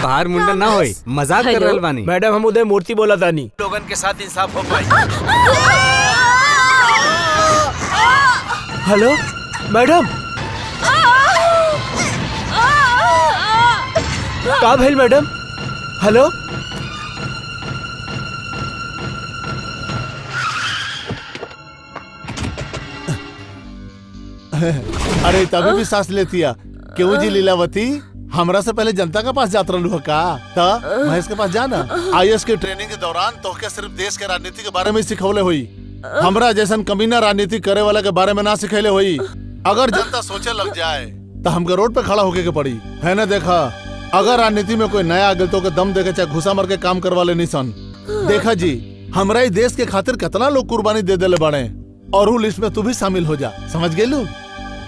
बाहर मुंडन ना होई, मजाक कर रहल बानी। मैडम हम उदय मूर्ति बोला तानी, लोगन के साथ इंसाफ हो पाई। हेलो मैडम, का भेल मैडम? हेलो अरे तभी भी सांस लेती है। क्यों जी लीलावती, हमरा से पहले जनता के पास जात रहलू का? महेश के पास जाना। आईएएस के ट्रेनिंग के दौरान तो क्या सिर्फ देश के राजनीति के बारे में सिखौले हुई, हमरा जैसन कमीना राजनीति करे वाला के बारे में ना सिखैले हुई। अगर जनता सोचे लग जाए तो हमके रोड पे खड़ा होके के पड़ी है ना। देखा, अगर राजनीति में कोई नया आगे तो के दम देके चाहे घुसा मार के काम करवा ले निशन। देखा जी, हमरा ही देश के खातिर कितना लोग कुर्बानी दे देले बड़े, और वो लिस्ट में तू भी शामिल हो जा। समझ गेलू?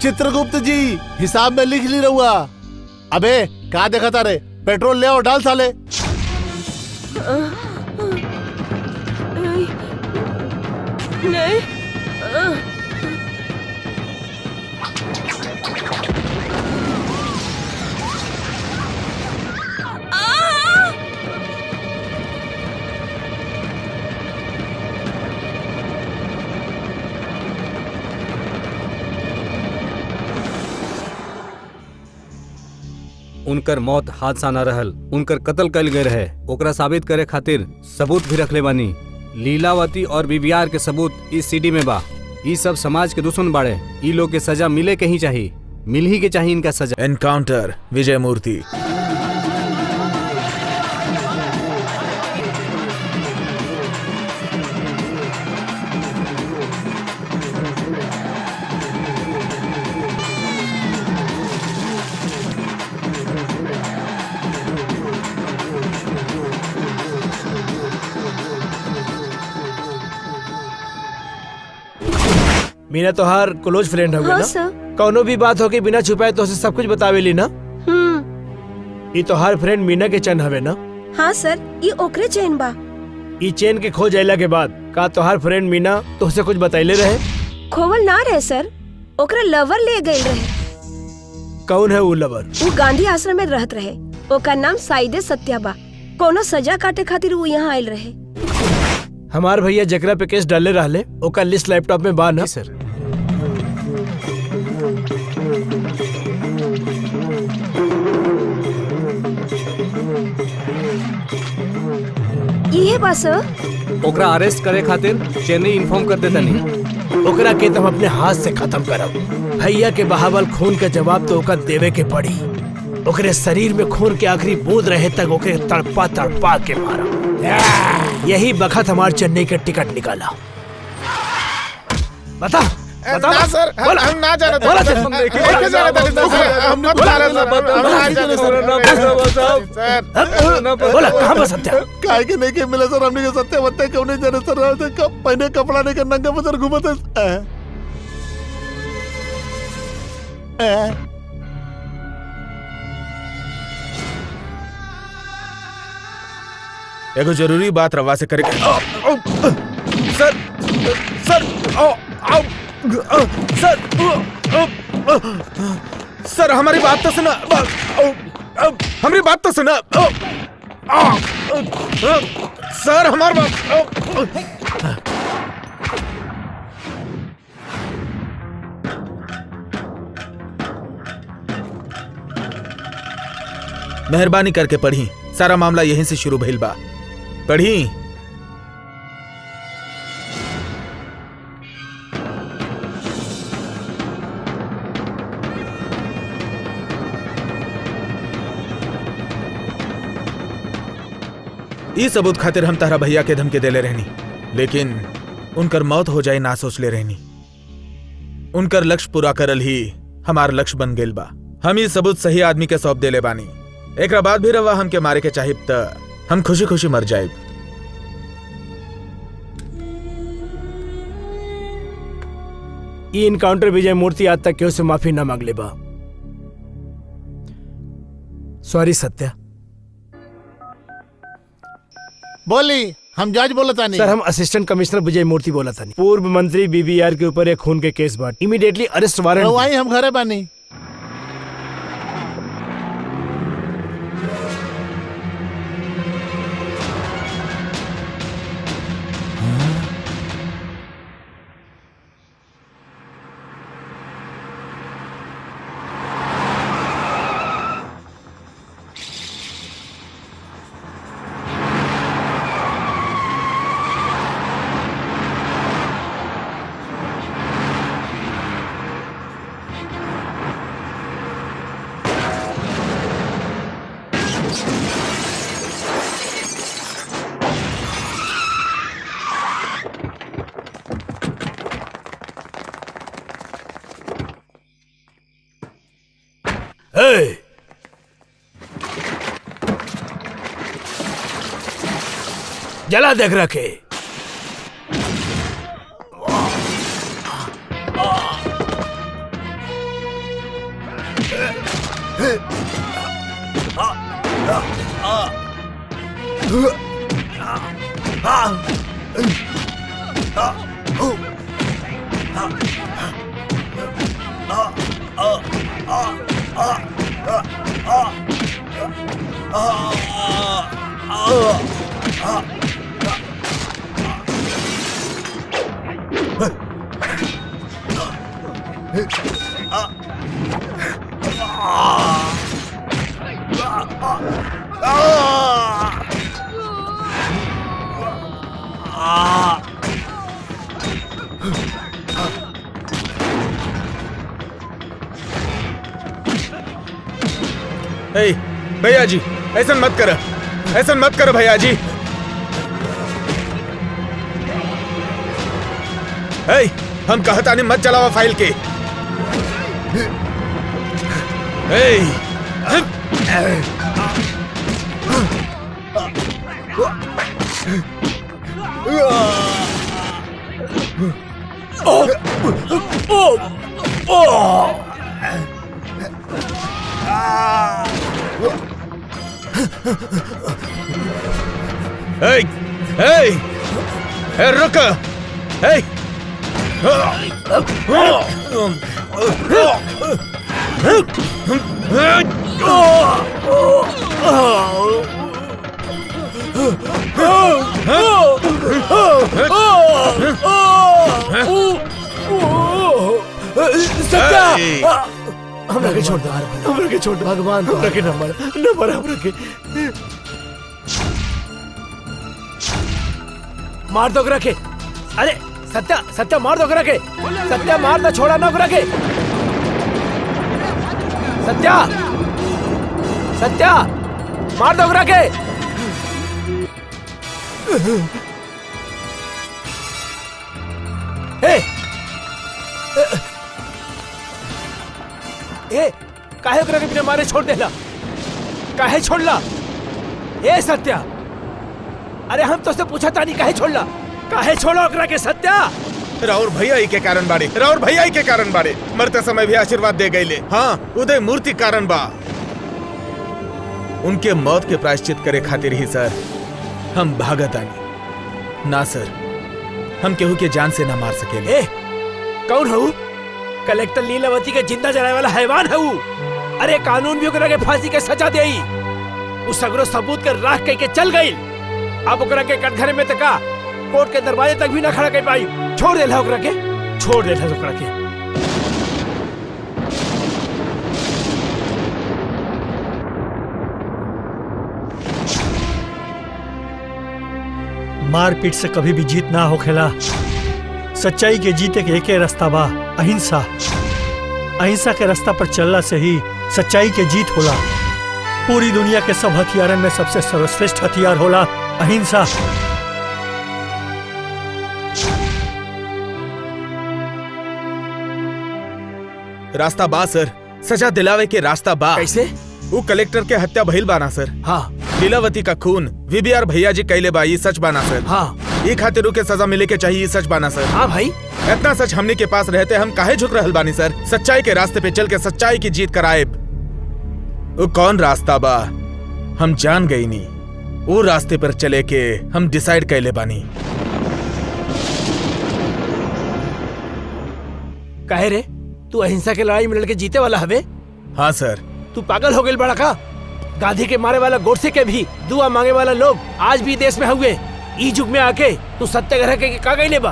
चित्रगुप्त जी हिसाब में लिख ली रहुआ। अबे क्या देखा तारे, पेट्रोल ले और डाल साले। नहीं उनकर मौत हादसा न रहल, उनकर कत्ल कल गए रहे। ओकरा साबित करे खातिर सबूत भी रखले बानी। लीलावती और बीबीआर के सबूत इस सीडी में बा। ये सब समाज के दुश्मन बाड़े, ई लोग के सजा मिले के ही चाहिए, मिल ही के चाहिए इनका सजा। एनकाउंटर विजय मूर्ति। मीना तोहार क्लोज फ्रेंड हो गया ना? कौनो भी बात हो के बिना छुपाए तो सब कुछ बतावेली ना? ये तोहार फ्रेंड मीना के चैन हवे ना? हाँ सर, ये ओकरे चैन बा। ये चैन के खोज अइला के बाद का तोहार फ्रेंड मीना तोहसे कुछ बताइले रहे? खोवल ना रहे सर, ओकरा लवर ले गए रहे। कौन है वो लवर? वो गांधी आश्रम में रहत रहे, ओका नाम साइदे सत्या बा। कोनो सजा काटे खातिर वो यहाँ आयल रहे। हमार भैया जकरा पे केस डाले रहले, ओका लिस्ट लैपटॉप में बा ना? सर ये बा सर। ओकरा अरेस्ट करे खातिर चेन्नई इन्फॉर्म कर देता नहीं। ओकरा के तुम अपने हाथ से खत्म करब। भैया के बहावल खून का जवाब तो ओका देवे के पड़ी। ओकरे शरीर में खून के आखिरी बूंद रहे तक ओकरे तड़पा तड़पा के मारा। यही बखत हमार चेन्नई का टिकट निकाला। बता बता ना सर, हम ना जाना था। हमने बुला रहा सर। बोला कहाँ पर सत्या? काहे के नहीं के मिले सर, हमने के सत्य वत्ते क्यों नहीं जाने सर। कब पहने कपड़ा नहीं करना नंगा बदर घूमते। एगो जरूरी बात रवा से करे। सर सर सर सर हमारी बात तो सुना, हमारी बात तो सुना सर। हमारी बात मेहरबानी करके पढ़ी। सारा मामला यहीं से शुरू भइल बा, पढ़ी। ई सबूत खातिर हम तारा भैया के धमकी देले रहनी, लेकिन उनकर मौत हो जाए ना सोच ले रहनी। उनकर लक्ष्य पूरा करल ही हमार लक्ष्य बन गेल बा। हम ई सबूत सही आदमी के सौंप देले बानी। एकरा बाद भी रवा हमके मारे के चाहिए त हम खुशी खुशी मर जाए। ये इनकाउंटर विजय मूर्ति आज तक क्यों से माफी न मांग ले बा। सॉरी सत्या। बोली, हम जज बोलता नहीं सर। हम असिस्टेंट कमिश्नर विजय मूर्ति बोला था। पूर्व मंत्री बीबीआर के ऊपर एक खून के केस बाट, इमीडिएटली अरेस्ट वारंट। वही हम घरे बानी। जला देख रखे। ए, भैया जी ऐसा मत कर, ऐसा मत कर भैया जी। ए, हम कहता नहीं मत चलावा फाइल के। रुक। हमरा के छोड़ दो, हमरा के छोड़ दो भगवान, हमरा के नंबर हमरा के मार दो रखे। अरे सत्या, सत्या मार दो रखे, सत्या मार दो, छोड़ा ना रखे। सत्या, सत्या मार दो रखे। ए, काहे ओकरा के बिना मारे छोड़ देला? काहे छोड़ला? ए सत्या, अरे हम तो से पूछा तानी काहे छोड़ला? काहे छोड़ो ओकरा के सत्या? राउर भैया ही के कारण बाड़े, राउर भैया ही के कारण बाड़े। मरते समय भी आशीर्वाद दे गईले। हाँ, उदय मूर्ति कारण बा। उनके मौत के प्रायश्चित करे खातिर ही सर हम भागत आनी ना सर, हम केहू के जान से ना मार सकेले। कौन हूँ? कलेक्टर लीलावती के जिंदा जलाए वाला हैवान है वो। अरे कानून भी ओकरा के फांसी के सजा देई। उस सगरो सबूत के राख कह के चल गई। अब ओकरा के कटघरे में तका कोर्ट के दरवाजे तक भी ना खड़ा कर पाई। छोड़ देला ओकरा के, छोड़ देला ओकरा के। मारपीट से कभी भी जीत ना होखेला। सच्चाई के जीते के एके रास्ता बा, अहिंसा। अहिंसा के रास्ता पर चलला से ही सच्चाई के जीत होला। पूरी दुनिया के सब हथियारन में सबसे सर्वश्रेष्ठ हथियार होला अहिंसा। रास्ता बा सर, सजा दिलावे के रास्ता बा। कैसे? वो कलेक्टर के हत्या भइल बाना सर। हाँ। लीलावती का खून वीबीआर भैया जी कैले बा, ये सच बाना सर। हाँ। ये खातिर के सजा मिले के चाहिए, ये सच बाना सर। हाँ भाई, इतना सच हमने के पास रहते हम काहे झुक रहल बानी सर? सच्चाई के रास्ते पे चल के सच्चाई की जीत कराए। वो कौन रास्ता बा हम जान गई नी। वो रास्ते पर चले के हम डिसाइड कैले बानी। काहे रे? तू अहिंसा के लड़ाई में लड़के जीते वाला हवे? हाँ सर। तू पागल हो गई बड़ा का? गांधी के मारे वाला गोडसे के भी दुआ मांगे वाला लोग आज भी देश में हुए। ई युग में आके तू सत्याग्रह के का गईले बा?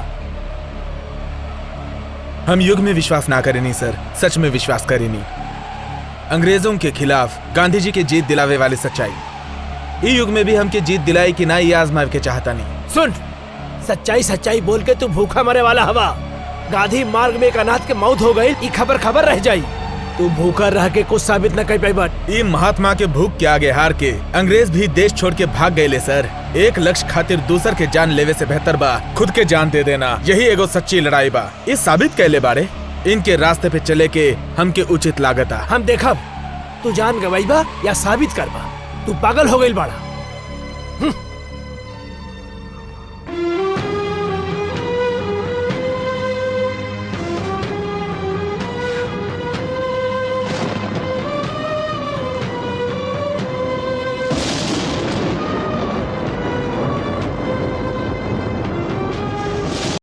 हम युग में विश्वास ना करेनी सर, सच में विश्वास करेनी। अंग्रेजों के खिलाफ गांधी जी के जीत दिलावे वाली सच्चाई। ई युग में भी हमके जीत दिलाई कि ना, ये आजमाव के चाहता नहीं। सुन, सच्चाई सच्चाई बोल के तू भूखा मरे वाला हवा। गांधी मार्ग में एक अनाथ के मौत हो गई, ई खबर खबर रह जाई। तू भूखा रह के कुछ साबित न कर पाई बात। ये महात्मा के भूख के आगे हार के अंग्रेज भी देश छोड़ के भाग गए सर। एक लक्ष्य खातिर दूसर के जान लेवे से बेहतर बा खुद के जान दे देना। यही एगो सच्ची लड़ाई बा। ये साबित कैले बारे इनके रास्ते पे चले के हमके उचित लागता। हम देखब तू जान गवाई बा या साबित करबा। तू पागल हो गई बाड़ा।